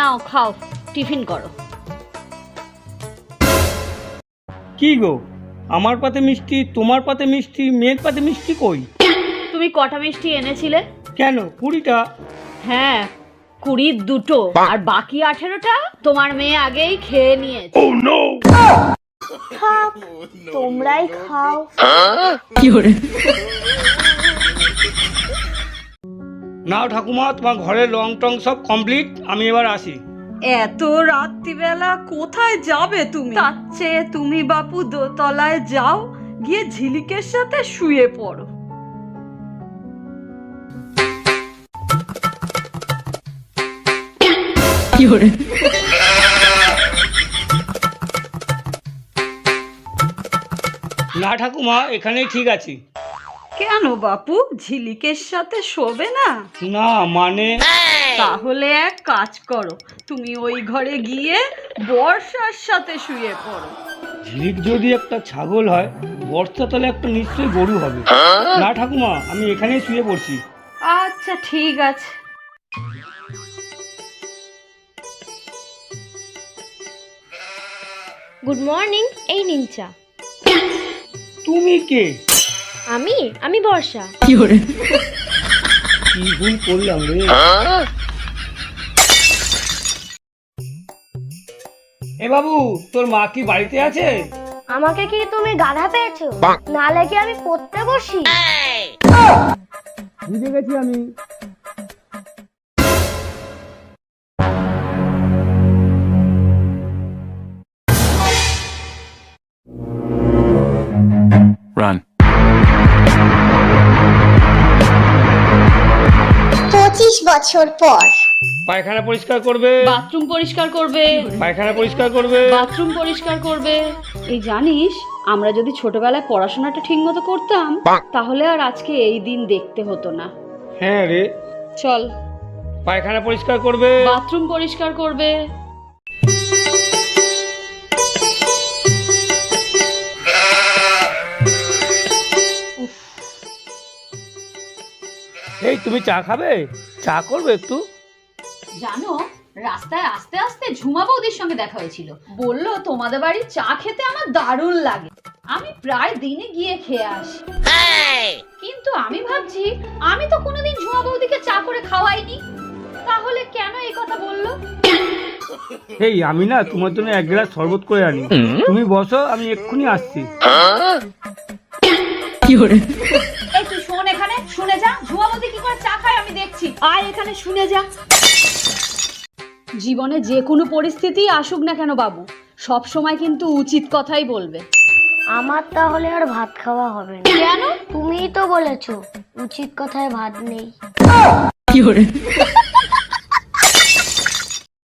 নাও খাও, টিফিন করো। কি গো, আমার পাতে মিষ্টি, তোমার পাতে মিষ্টি, মেয়ের পাতে মিষ্টি কই? তুমি কটা মিষ্টি এনেছিলে? কেন 20টা? হ্যাঁ, 20 দুটো, আর বাকি 18টা তোমার মেয়ে আগেই খেয়ে নিয়েছে। থাক, তোমরাই খাও। নাও ঠাকুমা, তোমার ঘরের রং টং সব কমপ্লিট, আমি এবার আসি। এত রাত্রিবেলা কোথায় যাবে তুমি? তার চেয়ে তুমি বাপু দোতলায় যাও, গিয়ে ঝিলিকের সাথে শুয়ে পড়ো। না ঠাকুমা, এখানেই ঠিক আছি। কেন বাপু, ঝিলিকের সাথে শোবে না? না মানে, তাহলে এক কাজ করো, তুমি ওই ঘরে গিয়ে বর্ষার সাথে শুয়ে পড়ো। ঝিলিক যদি একটা ছাগল হয়, বর্ষা তাহলে একটা নিশ্চয়ই গরু হবে। না ঠাকুমা, আমি এখানেই শুয়ে পড়ছি। আচ্ছা ঠিক আছে। গুড মর্নিং, এই নিন চা। তুমি কে? আমি বর্ষা। কি ভুল করলাম রে? এ বাবু, তোর মা কি বাড়িতে আছে? আমাকে কি তুমি গাধা পেয়েছো? নালে কি আমি পড়তে বসি? বুঝে গেছি আমি। Run. 25 বছর পর পায়খানা পরিষ্কার করবে, বাথরুম পরিষ্কার করবে, পায়খানা পরিষ্কার করবে। বাথরুম পরিষ্কার করবে। এই জানিস, আমরা যদি ছোটবেলায় পড়াশোনাটা ঠিক মতো করতাম, তাহলে আর আজকে এই দিন দেখতে হতো না। হ্যাঁ রে। চল। পায়খানা পরিষ্কার করবে, বাথরুম পরিষ্কার করবে। এই তুমি চা খাবে? চা করবে একটু? জানো, রাস্তায় আস্তে আস্তে ঝুমা বৌদির সঙ্গে দেখা হয়েছিল। বললো তোমাদের বাড়ির চা খেতে আমার দারুণ লাগে, আমি প্রায় দিনে গিয়ে খেয়ে আসি। কিন্তু আমি ভাবছি, আমি তো কোনোদিন ঝুমা বৌদিকে চা করে খাওয়াইনি, তাহলে কেন এই কথা বললো? এই আমি না তোমার জন্য 1 গ্লাস শরবত করে আনি, তুমি বসো, আমি এক্ষুনি আসছি। এই তুই শোন, এখানে শুনে যা, ঝুমা বৌদি কি করে চা খায় আমি দেখছি। আয় এখানে শুনে যা। জীবনে যে কোনো পরিস্থিতি আসুক না কেন বাবু, সব সময় কিন্তু উচিত কথাই বলবে। আমার তাহলে আর ভাত খাওয়া হবে না। কেন? তুমিই তো বলেছো উচিত কথায় ভাত নেই।